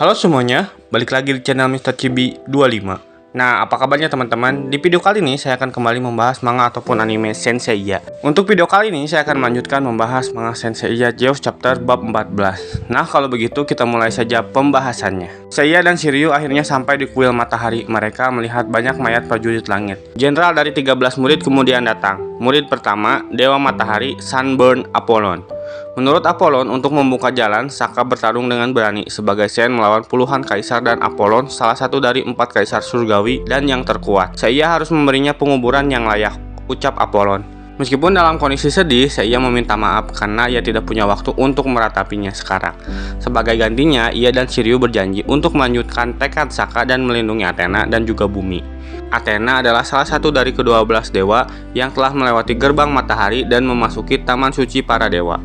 Halo semuanya, balik lagi di channel Mr. Chibi 25. Nah, apa kabarnya teman-teman? Di video kali ini saya akan kembali membahas manga ataupun anime Senseiya. Untuk video kali ini saya akan melanjutkan membahas manga Senseiya Geos Chapter bab 14. Nah, kalau begitu kita mulai saja pembahasannya. Seiya dan Shiryu akhirnya sampai di kuil matahari. Mereka melihat banyak mayat prajurit langit. Jenderal dari 13 murid kemudian datang. Murid pertama, Dewa Matahari Sunburn Apollon. Menurut Apollon, untuk membuka jalan, Saka bertarung dengan berani sebagai Sen melawan puluhan kaisar dan Apollon salah satu dari 4 kaisar surgawi dan yang terkuat. Seiya harus memberinya penguburan yang layak, ucap Apollon. Meskipun dalam kondisi sedih, Seiya meminta maaf karena ia tidak punya waktu untuk meratapinya sekarang. Sebagai gantinya, ia dan Shiryu berjanji untuk melanjutkan tekad Saka dan melindungi Athena dan juga bumi. Athena adalah salah satu dari ke-12 dewa yang telah melewati gerbang matahari dan memasuki taman suci para dewa.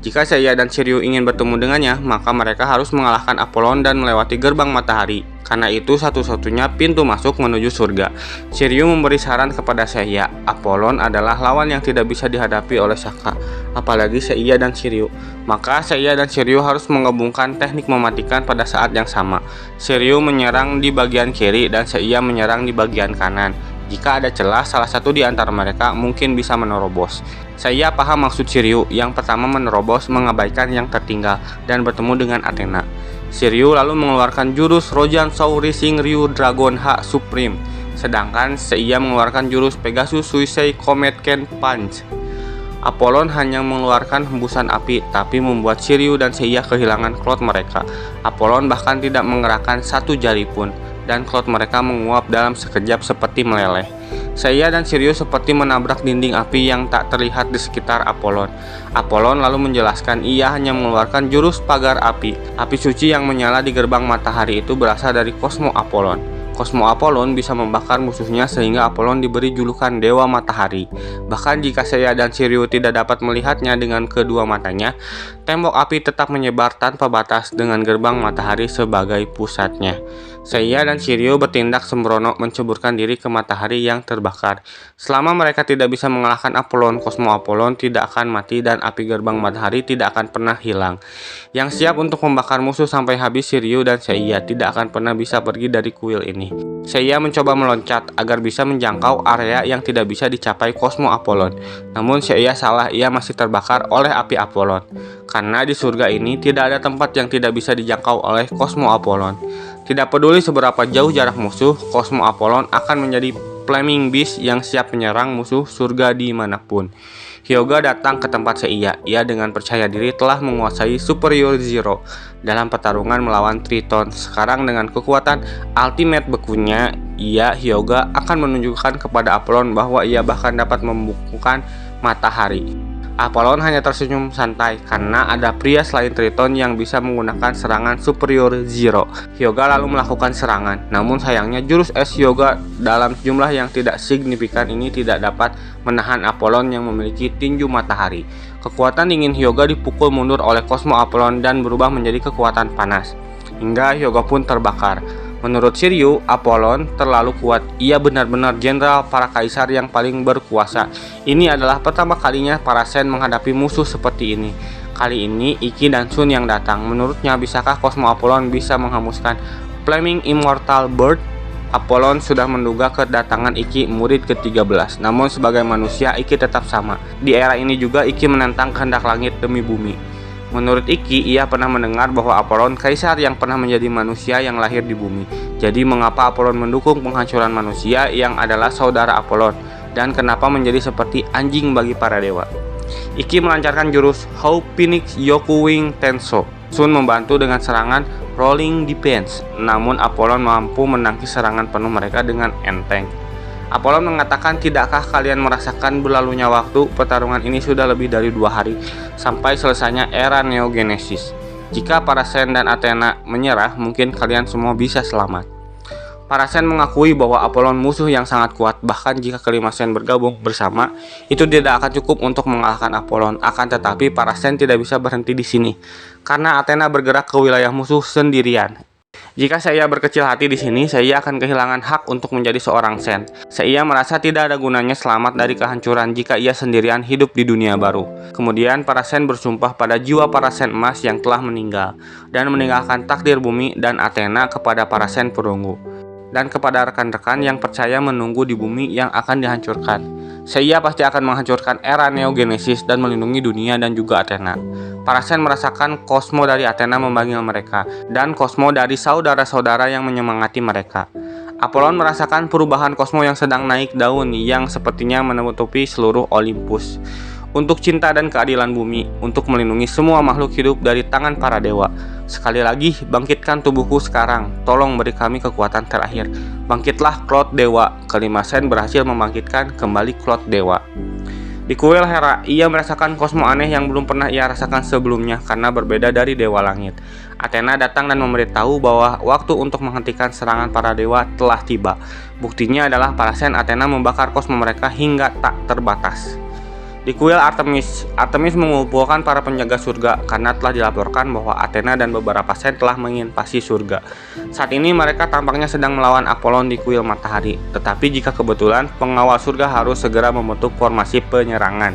Jika Seiya dan Shiryu ingin bertemu dengannya, maka mereka harus mengalahkan Apollon dan melewati gerbang matahari. Karena itu satu-satunya pintu masuk menuju surga. Shiryu memberi saran kepada Seiya. Apollon adalah lawan yang tidak bisa dihadapi oleh Saka, apalagi Seiya dan Shiryu. Maka Seiya dan Shiryu harus menggabungkan teknik mematikan pada saat yang sama. Shiryu menyerang di bagian kiri dan Seiya menyerang di bagian kanan. Jika ada celah, salah satu di antara mereka mungkin bisa menerobos. Seiya paham maksud Shiryu. Yang pertama menerobos, mengabaikan yang tertinggal, dan bertemu dengan Athena. Shiryu lalu mengeluarkan jurus Rojan Shou Rising Ryu Dragon H Supreme. Sedangkan Seiya mengeluarkan jurus Pegasus Suisei Comet Ken Punch. Apollon hanya mengeluarkan hembusan api, tapi membuat Shiryu dan Seiya kehilangan klot mereka. Apollon bahkan tidak menggerakkan satu jari pun, dan klot mereka menguap dalam sekejap seperti meleleh. Seiya dan Shiryu seperti menabrak dinding api yang tak terlihat di sekitar Apollon. Apollon lalu menjelaskan ia hanya mengeluarkan jurus pagar api. Api suci yang menyala di gerbang matahari itu berasal dari kosmo Apollon. Kosmo Apollon bisa membakar musuhnya sehingga Apollon diberi julukan Dewa Matahari. Bahkan jika Seiya dan Shiryu tidak dapat melihatnya dengan kedua matanya, tembok api tetap menyebar tanpa batas dengan gerbang matahari sebagai pusatnya. Seiya dan Shiryu bertindak sembrono menceburkan diri ke matahari yang terbakar. Selama mereka tidak bisa mengalahkan Apollon, kosmo Apollon tidak akan mati dan api gerbang matahari tidak akan pernah hilang. Yang siap untuk membakar musuh sampai habis, Shiryu dan Seiya tidak akan pernah bisa pergi dari kuil ini. Seiya mencoba meloncat agar bisa menjangkau area yang tidak bisa dicapai kosmo Apollon. Namun Seiya salah, ia masih terbakar oleh api Apollon. Karena di surga ini tidak ada tempat yang tidak bisa dijangkau oleh kosmo Apollon. Tidak peduli seberapa jauh jarak musuh, kosmo Apollon akan menjadi flaming beast yang siap menyerang musuh surga dimanapun. Hyuga datang ke tempat Seiya. Ia dengan percaya diri telah menguasai Superior Zero dalam pertarungan melawan Triton. Sekarang dengan kekuatan ultimate bekunya, Hyuga akan menunjukkan kepada Apollon bahwa ia bahkan dapat membukukan matahari. Apollon hanya tersenyum santai karena ada pria selain Triton yang bisa menggunakan serangan Superior Zero. Hyuga lalu melakukan serangan, namun sayangnya jurus es Hyuga dalam jumlah yang tidak signifikan ini tidak dapat menahan Apollon yang memiliki tinju matahari. Kekuatan dingin Hyuga dipukul mundur oleh kosmo Apollon dan berubah menjadi kekuatan panas, hingga Hyuga pun terbakar. Menurut Shiryu, Apollon terlalu kuat. Ia benar-benar jenderal para kaisar yang paling berkuasa. Ini adalah pertama kalinya para Sen menghadapi musuh seperti ini. Kali ini Ikki dan Sun yang datang. Menurutnya, bisakah kosmo Apollon bisa menghembuskan Flaming Immortal Bird? Apollon sudah menduga kedatangan Ikki, murid ke-13. Namun sebagai manusia, Ikki tetap sama. Di era ini juga Ikki menentang kehendak langit demi bumi. Menurut Ikki, ia pernah mendengar bahwa Apollon kaisar yang pernah menjadi manusia yang lahir di bumi. Jadi mengapa Apollon mendukung penghancuran manusia yang adalah saudara Apollon? Dan kenapa menjadi seperti anjing bagi para dewa? Ikki melancarkan jurus How Phoenix Yokuwing Tenso. Sun membantu dengan serangan Rolling Defense. Namun Apollon mampu menangkis serangan penuh mereka dengan enteng. Apollon mengatakan, tidakkah kalian merasakan berlalunya waktu? Pertarungan ini sudah lebih dari 2 hari sampai selesainya era Neo Genesis. Jika para Sen dan Athena menyerah, mungkin kalian semua bisa selamat. Para Sen mengakui bahwa Apollon musuh yang sangat kuat. Bahkan jika kelima Sen bergabung bersama, itu tidak akan cukup untuk mengalahkan Apollon. Akan tetapi para Sen tidak bisa berhenti di sini, karena Athena bergerak ke wilayah musuh sendirian. Jika Seiya berkecil hati di sini, Seiya akan kehilangan hak untuk menjadi seorang Sen. Seiya merasa tidak ada gunanya selamat dari kehancuran jika ia sendirian hidup di dunia baru. Kemudian para Sen bersumpah pada jiwa para Sen emas yang telah meninggal dan meninggalkan takdir bumi dan Athena kepada para Sen perunggu dan kepada rekan-rekan yang percaya menunggu di bumi yang akan dihancurkan. Seiya pasti akan menghancurkan era Neogenesis dan melindungi dunia dan juga Athena. Para Sen merasakan kosmo dari Athena memanggil mereka, dan kosmo dari saudara-saudara yang menyemangati mereka. Apollon merasakan perubahan kosmo yang sedang naik daun yang sepertinya menutupi seluruh Olympus. Untuk cinta dan keadilan bumi, untuk melindungi semua makhluk hidup dari tangan para dewa. Sekali lagi, bangkitkan tubuhku sekarang, tolong beri kami kekuatan terakhir. Bangkitlah Cloud Dewa. Kelima Sen berhasil membangkitkan kembali Cloud Dewa. Di kuil Hera, ia merasakan kosmo aneh yang belum pernah ia rasakan sebelumnya karena berbeda dari Dewa Langit. Athena datang dan memberitahu bahwa waktu untuk menghentikan serangan para dewa telah tiba. Buktinya adalah para Sen Athena membakar kosmo mereka hingga tak terbatas. Di kuil Artemis, Artemis mengumpulkan para penjaga surga karena telah dilaporkan bahwa Athena dan beberapa Sen telah menginvasi surga. Saat ini mereka tampaknya sedang melawan Apollon di kuil matahari. Tetapi jika kebetulan, pengawal surga harus segera membentuk formasi penyerangan.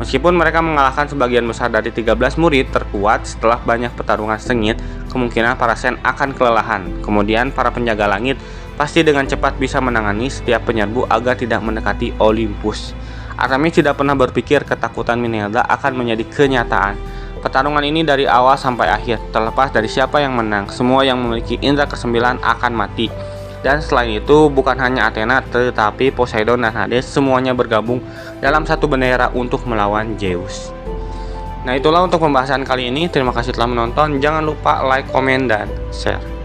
Meskipun mereka mengalahkan sebagian besar dari 13 murid terkuat setelah banyak pertarungan sengit, kemungkinan para Sen akan kelelahan. Kemudian para penjaga langit pasti dengan cepat bisa menangani setiap penyerbu agar tidak mendekati Olympus. Artemis tidak pernah berpikir ketakutan Minelda akan menjadi kenyataan. Pertarungan ini dari awal sampai akhir, terlepas dari siapa yang menang, semua yang memiliki indera kesembilan akan mati. Dan selain itu, bukan hanya Athena, tetapi Poseidon dan Hades semuanya bergabung dalam satu bendera untuk melawan Zeus. Nah, itulah untuk pembahasan kali ini. Terima kasih telah menonton. Jangan lupa like, komen, dan share.